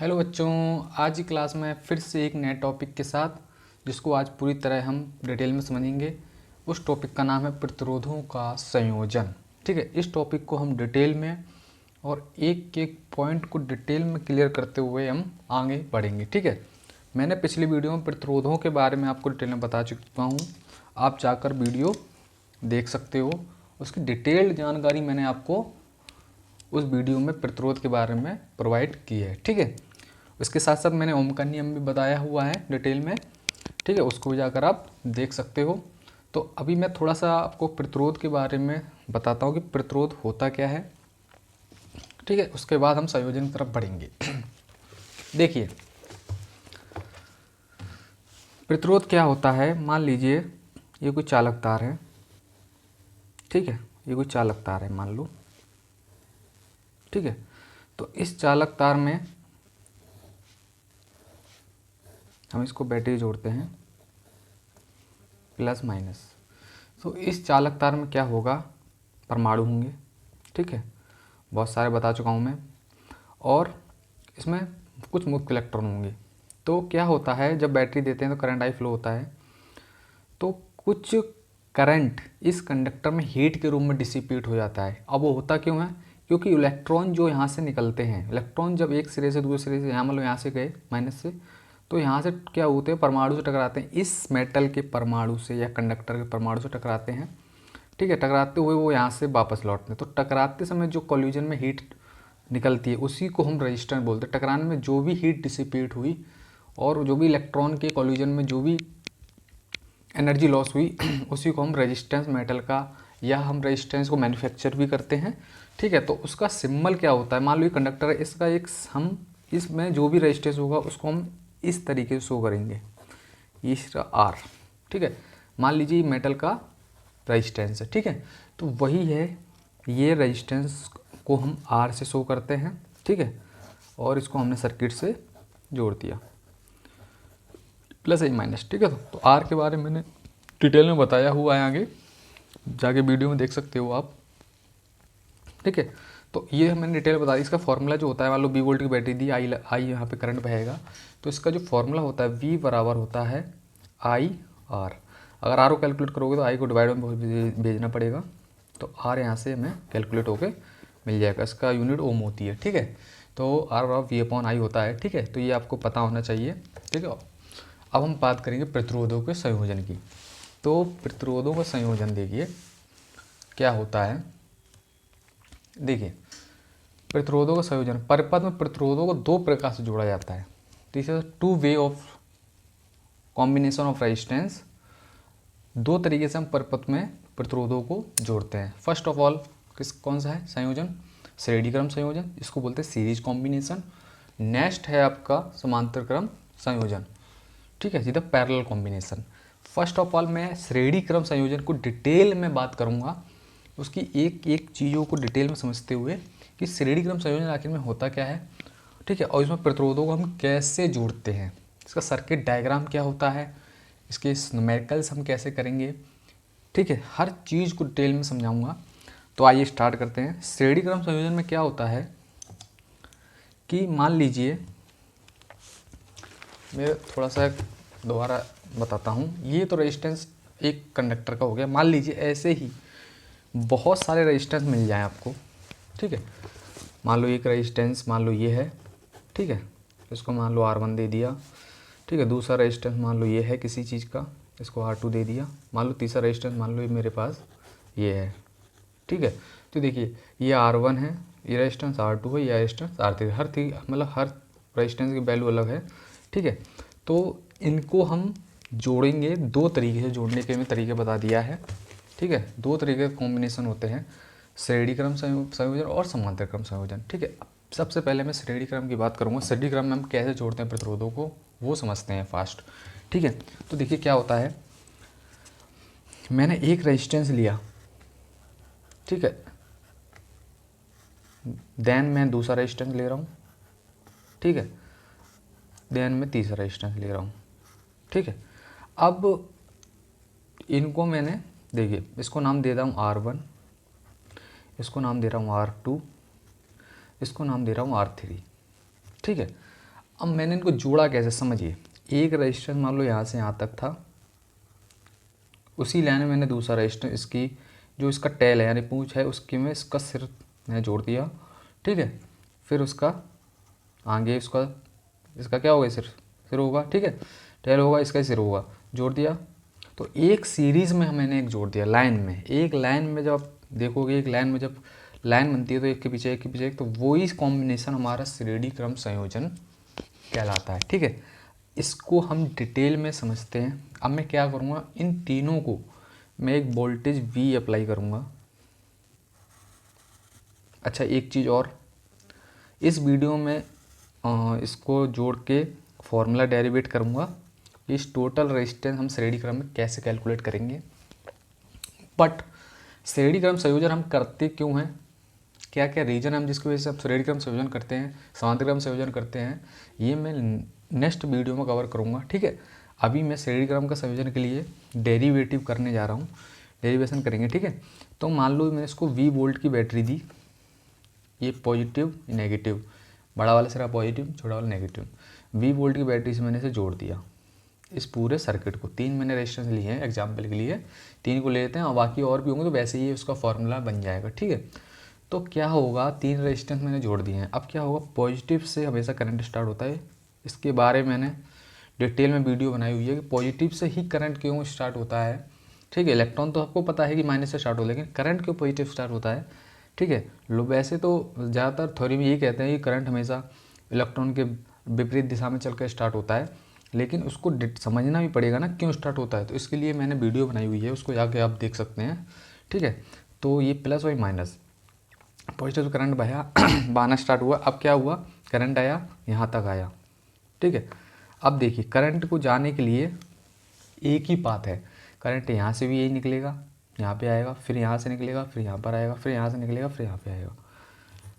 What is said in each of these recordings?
Hello बच्चों, आज की क्लास में फिर से एक नए टॉपिक के साथ जिसको आज पूरी तरह हम डिटेल में समझेंगे। उस टॉपिक का नाम है प्रतिरोधों का संयोजन। ठीक है, इस टॉपिक को हम डिटेल में और एक एक पॉइंट को डिटेल में क्लियर करते हुए हम आगे बढ़ेंगे। ठीक है, मैंने पिछली वीडियो में प्रतिरोधों के बारे में आपको डिटेल में बता चुका हूँ। आप जाकर वीडियो देख सकते हो, उसकी डिटेल्ड जानकारी मैंने आपको उस वीडियो में प्रतिरोध के बारे में प्रोवाइड की है। ठीक है, इसके साथ साथ मैंने ओम का नियम भी बताया हुआ है डिटेल में। ठीक है, उसको भी जाकर आप देख सकते हो। तो अभी मैं थोड़ा सा आपको प्रतिरोध के बारे में बताता हूँ कि प्रतिरोध होता क्या है। ठीक है, उसके बाद हम संयोजन की तरफ बढ़ेंगे। देखिए, प्रतिरोध क्या होता है। मान लीजिए ये कोई चालक तार है। ठीक है, ये कोई चालक तार है मान लो। ठीक है, तो इस चालक तार में हम इसको बैटरी जोड़ते हैं प्लस माइनस। तो इस चालक तार में क्या होगा, परमाणु होंगे। ठीक है, बहुत सारे बता चुका हूँ मैं। और इसमें कुछ मुख्य इलेक्ट्रॉन होंगे। तो क्या होता है, जब बैटरी देते हैं तो करंट आई फ्लो होता है। तो कुछ करंट इस कंडक्टर में हीट के रूप में डिसिपेट हो जाता है। अब वो होता क्यों है, क्योंकि इलेक्ट्रॉन जो यहाँ से निकलते हैं, इलेक्ट्रॉन जब एक सिरे से दूसरे सिरे से, यहाँ मतलब यहाँ से गए माइनस से, तो यहाँ से क्या होते हैं, परमाणु से टकराते हैं। इस मेटल के परमाणु से या कंडक्टर के परमाणु से टकराते हैं। ठीक है, टकराते हुए वो यहाँ से वापस लौटते हैं। तो टकराते समय जो कॉल्यूजन में हीट निकलती है उसी को हम रेजिस्टेंस बोलते हैं। टकराने में जो भी हीट डिसिपेट हुई और जो भी इलेक्ट्रॉन के कॉल्यूजन में जो भी एनर्जी लॉस हुई उसी को हम रेजिस्टेंस मेटल का, या हम रेजिस्टेंस को मैन्युफैक्चर भी करते हैं। ठीक है, तो उसका सिंबल क्या होता है, मान लो ये कंडक्टर है, इसका एक हम इसमें जो भी रेजिस्टेंस होगा उसको हम इस तरीके से शो करेंगे, ये आर। ठीक है, मान लीजिए मेटल का रेजिस्टेंस है। ठीक है, तो वही है, ये रेजिस्टेंस को हम आर से शो करते हैं। ठीक है, और इसको हमने सर्किट से जोड़ दिया प्लस ए माइनस। ठीक है, तो आर के बारे में मैंने डिटेल में बताया हुआ है, आगे जाके वीडियो में देख सकते हो आप। ठीक है, तो ये मैंने डिटेल बता दी। इसका फॉर्मूला जो होता है, मान लो 20 वोल्ट की बैटरी दी, आई यहाँ पे करंट बहेगा, तो इसका जो फॉर्मूला होता है V बराबर होता है आई आर। अगर आर को कैलकुलेट करोगे तो आई को डिवाइड में भेजना पड़ेगा, तो आर यहाँ से हमें कैलकुलेट होके मिल जाएगा। इसका यूनिट ओम होती है। ठीक है, तो आर बराबर V अपॉन आई होता है। ठीक है, तो ये आपको पता होना चाहिए। ठीक है, अब हम बात करेंगे प्रतिरोधों के संयोजन की। तो प्रतिरोधों का संयोजन देखिए क्या होता है। देखिए, प्रतिरोधों का संयोजन, परिपथ में प्रतिरोधों को दो प्रकार से जोड़ा जाता है। This is two way of combination of resistance. दो तरीके से हम परिपथ में प्रतिरोधों को जोड़ते हैं। फर्स्ट ऑफ ऑल कौन सा है संयोजन, श्रेणी क्रम संयोजन, इसको बोलते हैं सीरीज कॉम्बिनेशन। नेक्स्ट है आपका समांतर क्रम संयोजन। ठीक है, सीधा parallel combination. First of all मैं श्रेणी क्रम संयोजन को डिटेल में बात करूंगा, उसकी एक एक चीज़ों को डिटेल में समझते हुए कि श्रेणी क्रम संयोजन आखिर में होता क्या है। ठीक है, और इसमें प्रतिरोधों को हम कैसे जोड़ते हैं, इसका सर्किट डायग्राम क्या होता है, इसके न्यूमेरिकल्स हम कैसे करेंगे। ठीक है, हर चीज़ को डिटेल में समझाऊंगा। तो आइए स्टार्ट करते हैं। श्रेणी क्रम संयोजन में क्या होता है कि मान लीजिए, मैं थोड़ा सा दोबारा बताता हूँ। ये तो रेजिस्टेंस एक कंडक्टर का हो गया। मान लीजिए ऐसे ही बहुत सारे रेजिस्टेंस मिल जाएं आपको। ठीक है, मान लो एक रेजिस्टेंस मान लो ये है। ठीक है, इसको मान लो R1 दे दिया। ठीक है, दूसरा रेजिस्टेंस मान लो ये है किसी चीज़ का, इसको R2 दे दिया। मान लो तीसरा रेजिस्टेंस मान लो ये मेरे पास ये है। ठीक है, तो देखिए ये R1 है, ये रेजिस्टेंस R2 है, ये रेजिस्टेंस R3 है। हर रेजिस्टेंस की वैल्यू अलग है। ठीक है, तो इनको हम जोड़ेंगे दो तरीके से। जोड़ने के मैं तरीके बता दिया है। ठीक है, दो तरीके के कॉम्बिनेशन होते हैं, श्रेणी क्रम संयोजन और समांतर क्रम संयोजन। ठीक है, सबसे पहले मैं श्रेणी क्रम की बात करूँगा। श्रेणी क्रम में हम कैसे जोड़ते हैं प्रतिरोधों को, वो समझते हैं फास्ट। ठीक है, तो देखिए क्या होता है, मैंने एक रेजिस्टेंस लिया। ठीक है, देन मैं दूसरा रेजिस्टेंस ले रहा हूँ। ठीक है, देन मैं तीसरा रेजिस्टेंस ले रहा हूँ। ठीक है, अब इनको मैंने देखिए, इसको नाम दे रहा हूँ R1, इसको नाम दे रहा हूँ R2, इसको नाम दे रहा हूँ R3। ठीक है, अब मैंने इनको जोड़ा कैसे, समझिए। एक रजिस्टेंस मान लो यहाँ से यहाँ तक था, उसी लाइन में मैंने दूसरा रजिस्टेंस, इसकी जो इसका टेल है यानी पूंछ है उसके में इसका सिर मैंने जोड़ दिया, ठीक है। फिर उसका आगे इसका क्या होगा, सिर होगा, ठीक है। टेल होगा, इसका सिर होगा, जोड़ दिया। तो एक सीरीज़ में मैंने एक जोड़ दिया लाइन में। एक लाइन में जब आप देखोगे, एक लाइन में जब लाइन बनती है तो एक के पीछे एक के पीछे एक, तो वही कॉम्बिनेशन हमारा श्रेणी क्रम संयोजन कहलाता है, ठीक है। इसको हम डिटेल में समझते हैं। अब मैं क्या करूँगा, इन तीनों को मैं एक वोल्टेज V अप्लाई करूँगा। अच्छा, एक चीज़ और, इस वीडियो में इसको जोड़ के फॉर्मूला डेरिवेट करूँगा, इस टोटल रेजिस्टेंस हम श्रेणी क्रम में कैसे कैलकुलेट करेंगे। बट श्रेणी क्रम संयोजन हम करते क्यों हैं, क्या क्या रीजन हम जिसकी वजह से हम श्रेणी क्रम संयोजन करते हैं, समांतर क्रम संयोजन करते हैं, ये मैं नेक्स्ट वीडियो में कवर करूँगा, ठीक है। अभी मैं श्रेणी क्रम का संयोजन के लिए डेरिवेटिव करने जा रहा हूँ, डेरिवेशन करेंगे, ठीक है। तो मान लो मैंने इसको V वोल्ट की बैटरी दी, ये पॉजिटिव नेगेटिव, बड़ा वाला सिरा पॉजिटिव, छोटा वाला नेगेटिव, V वोल्ट की बैटरी से मैंने इसे जोड़ दिया इस पूरे सर्किट को। 3 मैंने रेजिस्टेंस लिए हैं एग्जाम्पल के लिए, 3 को ले लेते हैं और बाकी और भी होंगे तो वैसे ही उसका फॉर्मूला बन जाएगा, ठीक है। तो क्या होगा, 3 रेजिस्टेंस मैंने जोड़ दिए हैं। अब क्या होगा, पॉजिटिव से हमेशा करंट स्टार्ट होता है। इसके बारे में मैंने डिटेल में वीडियो बनाई हुई है कि पॉजिटिव से ही करंट क्यों स्टार्ट होता है, ठीक है। इलेक्ट्रॉन तो आपको पता है कि माइनस से स्टार्ट हो, लेकिन करंट क्यों पॉजिटिव स्टार्ट होता है, ठीक है। लो वैसे तो ज़्यादातर थ्योरी में यही कहते हैं कि करंट हमेशा इलेक्ट्रॉन के विपरीत दिशा में चलकर स्टार्ट होता है, लेकिन उसको समझना भी पड़ेगा ना क्यों स्टार्ट होता है। तो इसके लिए मैंने वीडियो बनाई हुई है, उसको जाके आप देख सकते हैं, ठीक है। तो ये प्लस और माइनस, पॉजिटिव से करंट बहा बहाना स्टार्ट हुआ। अब क्या हुआ, करंट आया यहाँ तक आया, ठीक है। अब देखिए करंट को जाने के लिए एक ही पाथ है, करंट यहाँ से भी यही निकलेगा, यहाँ पे आएगा, फिर यहाँ से निकलेगा, फिर यहाँ पर आएगा, फिर यहाँ से निकलेगा, फिर यहाँ पे आएगा।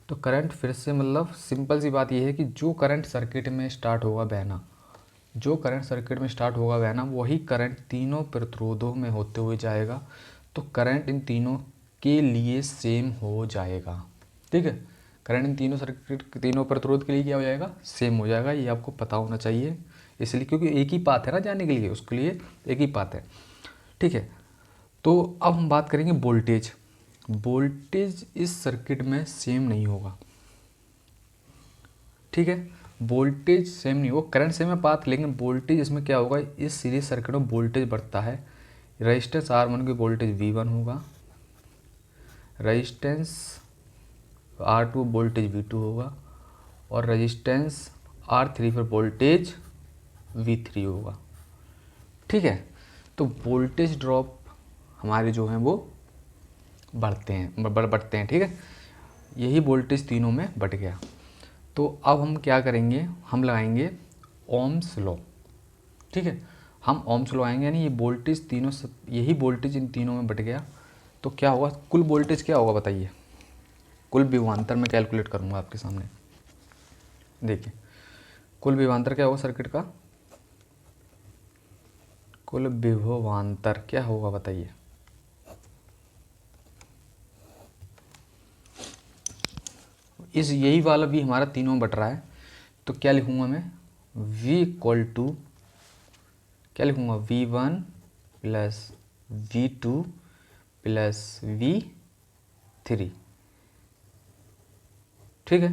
तो करंट फिर से, मतलब सिंपल सी बात ये है कि जो करंट सर्किट में स्टार्ट होगा बहना, जो करंट सर्किट में स्टार्ट होगा बहना, वही करंट तीनों प्रतिरोधों में होते हुए जाएगा। तो करंट इन तीनों के लिए सेम हो जाएगा, ठीक है। करंट इन तीनों सर्किट, तीनों प्रतिरोध के लिए क्या हो जाएगा, सेम हो जाएगा। ये आपको पता होना चाहिए, इसलिए क्योंकि एक ही पाथ है ना जाने के लिए, उसके लिए एक ही पाथ है, ठीक है। तो अब हम बात करेंगे वोल्टेज। वोल्टेज इस सर्किट में सेम नहीं होगा, ठीक है। वोल्टेज सेम नहीं होगा, करंट सेम है पाथ, लेकिन वोल्टेज इसमें क्या होगा, इस सीरीज सर्किट में वोल्टेज बढ़ता है। रेजिस्टेंस R1 की वोल्टेज V1 होगा, रेजिस्टेंस R2 वोल्टेज V2 होगा, और रेजिस्टेंस R3 पर वोल्टेज V3 होगा, ठीक है। तो वोल्टेज ड्रॉप हमारे जो हैं वो बढ़ते हैं, ठीक है। यही वोल्टेज तीनों में बढ़ गया। तो अब हम क्या करेंगे, हम लगाएंगे ओम्स लॉ, ठीक है। हम ओम्स लॉ आएंगे, यानी ये वोल्टेज तीनों, यही वोल्टेज इन तीनों में बढ़ गया। तो क्या होगा, कुल वोल्टेज क्या होगा बताइए, कुल विभवांतर में कैलकुलेट करूँगा आपके सामने। देखिए कुल विभवांतर क्या होगा सर्किट का, कुल विभवांतर क्या होगा बताइए। इस यही वाला भी हमारा तीनों में बट रहा है, तो क्या लिखूँगा मैं, V इक्वल टू क्या लिखूँगा, V1 plus V2 plus V3, ठीक है।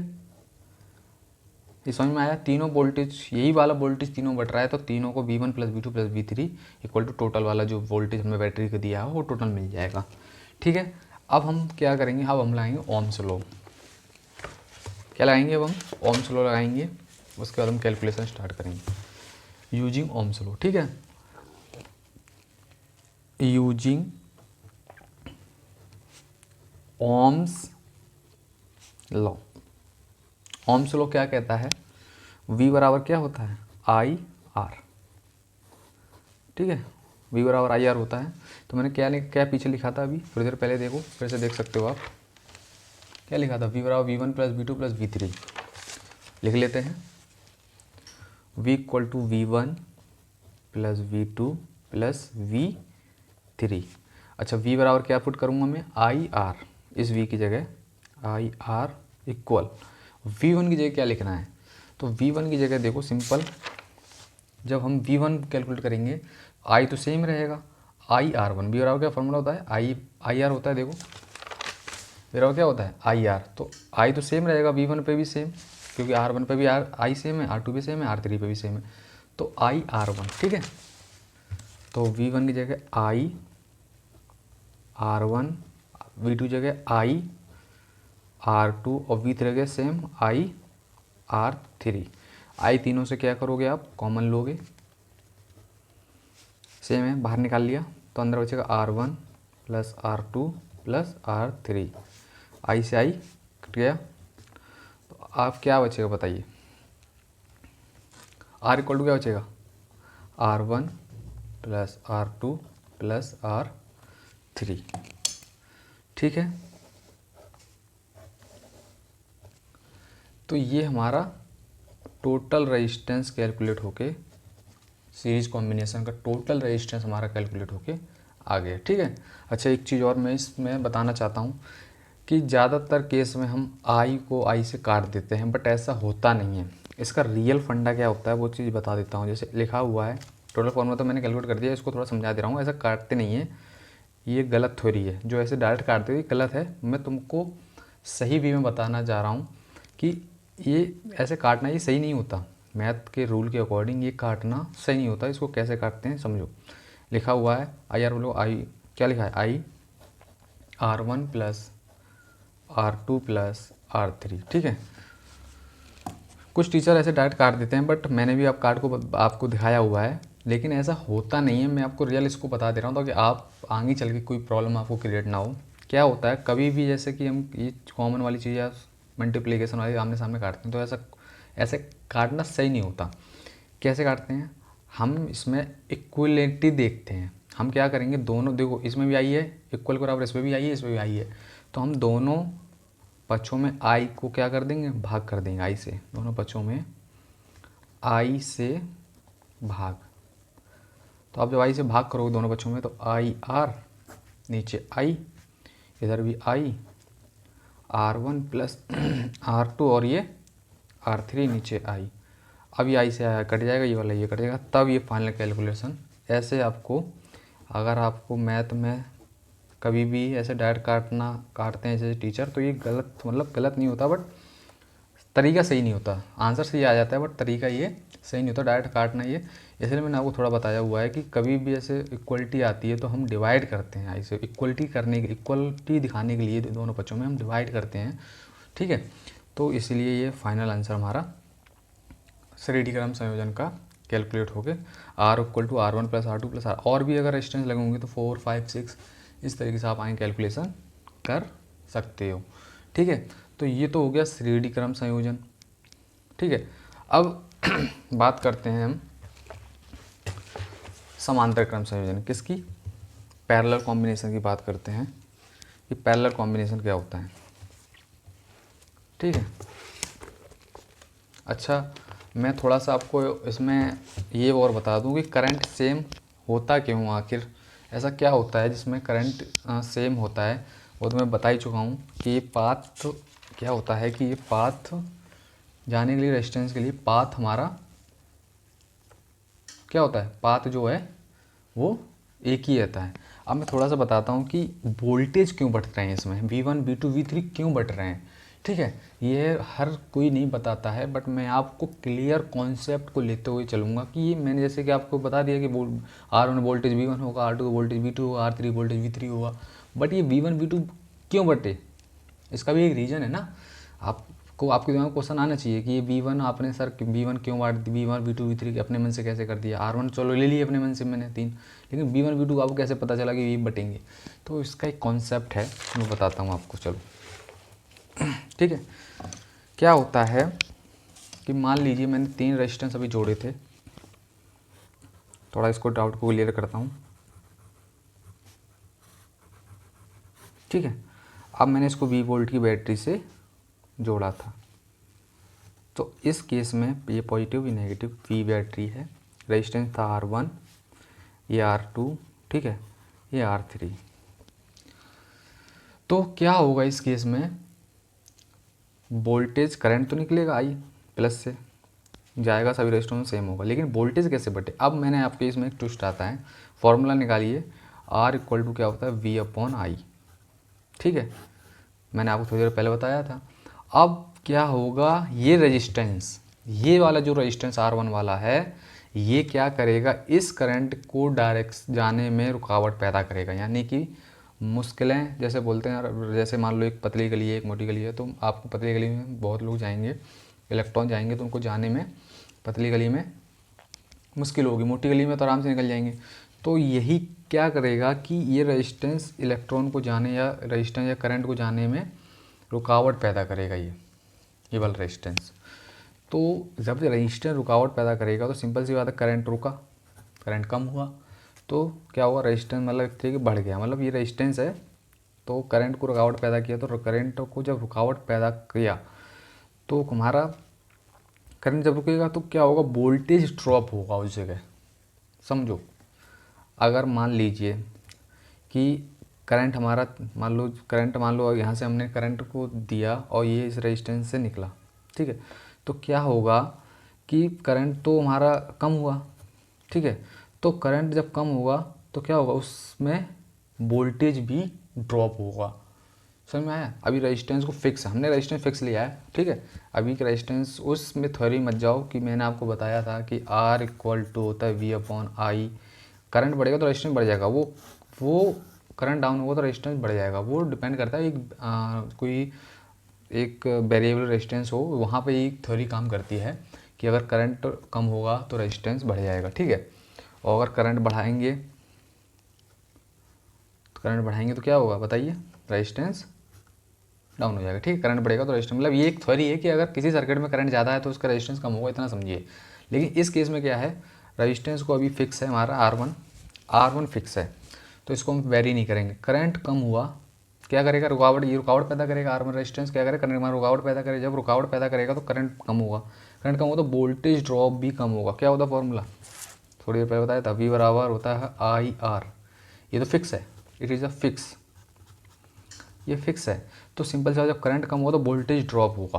ये समझ में आया, तीनों वोल्टेज, यही वाला वोल्टेज तीनों बट रहा है, तो तीनों को V1 plus V2 plus V3 equal to total वाला जो वोल्टेज हमें बैटरी का दिया है वो टोटल मिल जाएगा, ठीक है। अब हम क्या करेंगे, अब हम लगाएंगे ओम्स लॉ। क्या लगाएंगे, अब हम ओम्स लॉ लगाएंगे, उसके बाद हम कैलकुलेशन स्टार्ट करेंगे यूजिंग ओम्स लॉ, ठीक है। Using Ohm's law, Ohm's law क्या कहता है, V बराबर क्या होता है, IR, ठीक है। V बराबर IR होता है। तो मैंने क्या पीछे लिखा था, अभी थोड़ी देर पहले देखो, फिर से देख सकते हो आप, क्या लिखा था, V बराबर V1 plus V2 plus V3 लिख लेते हैं। V equal to V1 plus V2 plus V3। अच्छा, V बराबर क्या पुट करूँगा मैं, IR, इस V की जगह IR इक्वल V1 की जगह क्या लिखना है, तो V1 की जगह देखो सिंपल, जब हम V1 कैलकुलेट करेंगे I तो सेम रहेगा, IR1 भी बराबर क्या फॉर्मूला होता है, IR होता है, देखो बराबर क्या होता है IR, तो I तो सेम रहेगा V1 पे भी सेम, क्योंकि R1 पे भी I सेम है, R2 भी सेम है, R3 पे भी सेम है, तो IR1, ठीक है। तो V1 की जगह IR1, V2 जगह IR2 और V3 जगह सेम IR3। I तीनों से क्या करोगे आप, कॉमन लोगे, सेम है, बाहर निकाल लिया तो अंदर बचेगा R1 plus R2 plus R3, I से I कट गया, तो आप क्या बचेगा बताइए, R इक्वल टू क्या बचेगा, R1 plus R2 plus R3, ठीक है। तो ये हमारा टोटल रेजिस्टेंस कैलकुलेट होके, सीरीज कॉम्बिनेशन का टोटल रेजिस्टेंस हमारा कैलकुलेट होके आ गया, ठीक है। अच्छा, एक चीज़ और मैं इसमें बताना चाहता हूँ कि ज़्यादातर केस में हम आई को आई से काट देते हैं, बट ऐसा होता नहीं है। इसका रियल फंडा क्या होता है वो चीज़ बता देता हूँ। जैसे लिखा हुआ है, टोटल फॉर्मूला तो मैंने कैलकुलेट कर दिया, इसको थोड़ा समझा दे रहा हूँ। ऐसा काटते नहीं है, ये गलत थ्योरी है, जो ऐसे डायरेक्ट काटते हुए गलत है। मैं तुमको सही वे में बताना चाह रहा हूँ कि ये ऐसे काटना ये सही नहीं होता, मैथ के रूल के अकॉर्डिंग ये काटना सही नहीं होता। इसको कैसे काटते हैं समझो, लिखा हुआ है IR बोलो, आई क्या लिखा है, IR1 plus R2 plus R3, ठीक है। कुछ टीचर ऐसे डायरेक्ट काट देते हैं, बट मैंने भी आप काट को आपको दिखाया हुआ है, लेकिन ऐसा होता नहीं है। मैं आपको रियल इसको बता दे रहा हूँ ताकि आप आगे चल के कोई प्रॉब्लम आपको क्रिएट ना हो। क्या होता है कभी भी, जैसे कि हम ये कॉमन वाली चीज़ या मल्टीप्लिकेशन वाली आमने सामने काटते हैं, तो ऐसा ऐसे काटना सही नहीं होता। कैसे काटते हैं, हम इसमें इक्वलिटी देखते हैं। हम क्या करेंगे, दोनों देखो इसमें भी आई है इक्वल के बराबर, इसमें भी आई है, इसमें भी आई है, तो हम दोनों पक्षों में आई को क्या कर देंगे, भाग कर देंगे आई से, दोनों पक्षों में आई से भाग। तो आप जब आई से भाग करोगे दोनों पक्षों में, तो IR नीचे आई, इधर भी आई, R1 प्लस R2 और ये R3 नीचे आई। अब ये आई से आया कट जाएगा, ये वाला ये कट जाएगा, तब ये फाइनल कैलकुलेशन। ऐसे आपको, अगर आपको मैथ में कभी भी ऐसे डायरेक्ट काटते हैं जैसे टीचर, तो ये गलत, मतलब गलत नहीं होता, बट तरीका सही नहीं होता। आंसर सही आ जाता है, बट तरीका ये सही नहीं होता डायरेक्ट काटना ये। इसलिए मैंने आपको थोड़ा बताया हुआ है कि कभी भी ऐसे इक्वलिटी आती है तो हम डिवाइड करते हैं, ऐसे इक्वलिटी दिखाने के लिए दोनों पक्षों में हम डिवाइड करते हैं, ठीक है। तो इसलिए ये फाइनल आंसर हमारा श्रेणी क्रम संयोजन का कैलकुलेट हो गए, R equal to R1 plus R2 plus R। और भी अगर रेजिस्टेंस लगेंगे तो 4, 5, 6 इस तरीके से आप आगे कैलकुलेशन कर सकते हो, ठीक है। तो ये तो हो गया श्रेणी क्रम संयोजन, ठीक है। अब बात करते हैं हम समांतर क्रम संयोजन, किसकी, पैरेलल कॉम्बिनेशन की बात करते हैं। ये पैरेलल कॉम्बिनेशन क्या होता है, ठीक है। अच्छा, मैं थोड़ा सा आपको इसमें ये और बता दूं कि करंट सेम होता क्यों, आखिर ऐसा क्या होता है जिसमें करंट सेम होता है। वो तो मैं बता ही चुका हूँ कि ये पाथ क्या होता है, कि ये पाथ जाने के लिए, रेजिस्टेंस के लिए पाथ हमारा क्या होता है, पाथ जो है वो एक ही रहता है। अब मैं थोड़ा सा बताता हूँ कि वोल्टेज क्यों बढ़ रहे हैं इसमें, V1, V2, V3 क्यों बढ़ रहे हैं, ठीक है। ये हर कोई नहीं बताता है, बट मैं आपको क्लियर कॉन्सेप्ट को लेते हुए चलूँगा कि ये मैंने जैसे कि आपको बता दिया कि R1 वोल्टेज V1 होगा, R2 वोल्टेज V2 होगा, R3 वोल्टेज V3 होगा, बट ये V1 V2 क्यों बढ़े, इसका भी एक रीज़न है ना। आपको आपके दिमाग में क्वेश्चन आना चाहिए कि ये V1 आपने सर V1 क्यों बांट दी, V1 V2 V3 अपने मन से कैसे कर दिया, R1 चलो ले लिए अपने मन से मैंने 3, लेकिन V1 V2 आपको कैसे पता चला कि ये बटेंगे। तो इसका एक कॉन्सेप्ट है, मैं बताता हूँ आपको, चलो ठीक है। क्या होता है कि मान लीजिए मैंने 3 रेजिस्टेंस अभी जोड़े थे, थोड़ा इसको डाउट को क्लियर करता हूँ, ठीक है। अब मैंने इसको 20 वोल्ट की बैटरी से जोड़ा था, तो इस केस में ये पॉजिटिव ये नेगेटिव V बैटरी है, रेजिस्टेंस था R1, ये R2, ठीक है, ये R3। तो क्या होगा इस केस में, वोल्टेज करंट तो निकलेगा I प्लस से, जाएगा, सभी रजिस्टरों में सेम होगा, लेकिन वोल्टेज कैसे बटे। अब मैंने आपके इसमें एक ट्विस्ट आता है, फॉर्मूला निकालिए, R इक्वल टू क्या होता है V/I, ठीक है, मैंने आपको थोड़ी देर पहले बताया था। अब क्या होगा, ये रेजिस्टेंस, ये वाला जो रेजिस्टेंस R1 वाला है, ये क्या करेगा, इस करंट को डायरेक्ट जाने में रुकावट पैदा करेगा, यानी कि मुश्किलें, जैसे बोलते हैं, जैसे मान लो एक पतली गली है एक मोटी गली है, तो आपको पतली गली में बहुत लोग जाएंगे, इलेक्ट्रॉन जाएंगे, तो उनको जाने में पतली गली में मुश्किल होगी, मोटी गली में तो आराम से निकल जाएंगे। तो यही क्या करेगा कि ये रेजिस्टेंस इलेक्ट्रॉन को जाने या रेजिस्टेंस या करंट को जाने में रुकावट पैदा करेगा, ये वाला रेजिस्टेंस। तो जब रेजिस्टेंस रुकावट पैदा करेगा तो सिंपल सी बात है, करंट रुका, करंट कम हुआ, तो क्या हुआ, रेजिस्टेंस मतलब कि बढ़ गया, मतलब ये रेजिस्टेंस है तो करंट को रुकावट पैदा किया, तो करंट को जब रुकावट पैदा किया तो हमारा करंट जब रुकेगा तो क्या होगा, वोल्टेज ड्रॉप होगा उस जगह। समझो, अगर मान लीजिए कि करंट हमारा, मान लो यहाँ से हमने करंट को दिया और ये इस रेजिस्टेंस से निकला, ठीक है, तो क्या होगा कि करंट तो हमारा कम हुआ, ठीक है, तो करंट जब कम हुआ तो क्या होगा, उसमें वोल्टेज भी ड्रॉप होगा। समझ में आया। अभी रेजिस्टेंस को फिक्स, हमने रेजिस्टेंस फिक्स लिया है, ठीक है, अभी का रेजिस्टेंस उसमें थ्योरी मत जाओ कि मैंने आपको बताया था कि R इक्वल टू होता है V/I, करंट बढ़ेगा तो रेजिस्टेंस बढ़ जाएगा, वो करंट डाउन होगा तो रेजिस्टेंस बढ़ जाएगा, वो डिपेंड करता है कोई एक वेरिएबल रेजिस्टेंस हो, वहाँ पे एक थ्योरी काम करती है कि अगर करंट कम होगा तो रेजिस्टेंस बढ़ जाएगा, ठीक है, और अगर करंट बढ़ाएंगे तो क्या होगा बताइए, रेजिस्टेंस डाउन हो जाएगा, ठीक है, करंट बढ़ेगा तो रेजिस्टेंस, मतलब ये एक थ्योरी है कि अगर किसी सर्किट में करंट ज़्यादा है तो उसका रेजिस्टेंस कम होगा, इतना समझिए। लेकिन इस केस में क्या है, रेजिस्टेंस को अभी फिक्स है हमारा R1 फिक्स है, तो इसको हम वेरी नहीं करेंगे। करंट कम हुआ क्या करेगा, रुकावट पैदा करेगा, R1 रेजिस्टेंस क्या करेगा, करंट हमारा रुकावट पैदा करेगा, जब रुकावट पैदा करेगा तो करंट कम होगा, करंट कम होगा तो वोल्टेज ड्रॉप भी कम होगा। क्या होता फॉर्मूला, थोड़ी देर पहले बताया था, V बराबर होता है IR, ये तो फिक्स है, इट इज़ अ फिक्स, ये फिक्स है। तो सिंपल सा, जब करंट कम होगा तो वोल्टेज ड्रॉप होगा,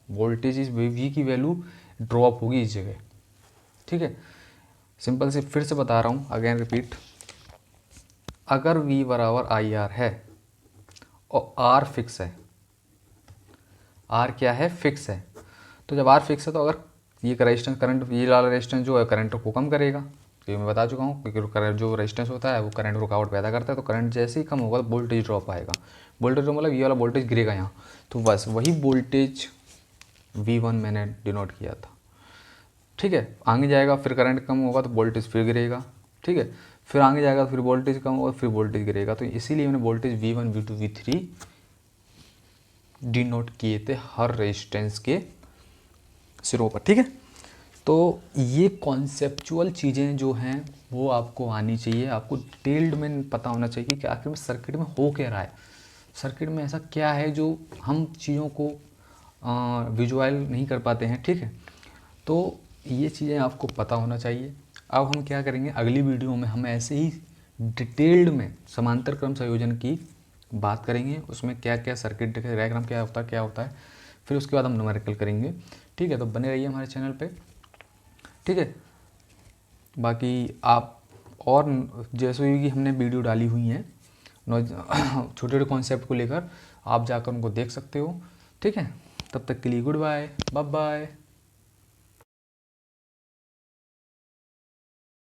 वोल्टेज इस V की वैल्यू ड्रॉप होगी इस जगह, ठीक है। सिंपल से फिर से बता रहा हूँ, अगेन रिपीट, अगर V बराबर IR है और R फिक्स है, R क्या है, फिक्स है, तो जब R फिक्स है तो अगर ये रेजिस्टेंस करंट, ये वाला रेजिस्टेंस जो है करंट को कम करेगा, ये मैं बता चुका हूँ, क्योंकि करंट जो रेजिस्टेंस होता है वो करंट रुकावट पैदा करता है, तो करंट जैसे ही कम होगा तो वोल्टेज ड्रॉप आएगा, वोल्टेज ड्रॉप मतलब ये वाला वोल्टेज गिरेगा यहाँ, तो बस वही वोल्टेज V1 मैंने डिनोट किया था, ठीक है। आगे जाएगा फिर करंट कम होगा तो वोल्टेज फिर गिरेगा, ठीक है, फिर आगे जाएगा फिर वोल्टेज कम होगा फिर वोल्टेज गिरेगा, तो इसीलिए मैंने voltage V1 V2 V3 denote किए थे हर रेजिस्टेंस के सिरों पर, ठीक है। तो ये कॉन्सेप्चुअल चीज़ें जो हैं वो आपको आनी चाहिए, आपको डिटेल्ड में पता होना चाहिए कि आखिर में सर्किट में हो क्या रहा है, सर्किट में ऐसा क्या है जो हम चीज़ों को विजुअल नहीं कर पाते हैं, ठीक है। तो ये चीज़ें आपको पता होना चाहिए। अब हम क्या करेंगे, अगली वीडियो में हम ऐसे ही डिटेल्ड में समांतर क्रम संयोजन की बात करेंगे, उसमें क्या क्या सर्किट डायग्राम क्या होता है, फिर उसके बाद हम न्यूमेरिकल करेंगे, ठीक है। तो बने रहिए हमारे चैनल पे, ठीक है। बाकी आप और जैसे कि हमने वीडियो डाली हुई हैं छोटे छोटे कॉन्सेप्ट को लेकर, आप जाकर उनको देख सकते हो, ठीक है। तब तक के लिए गुड बाय, बाय बाय।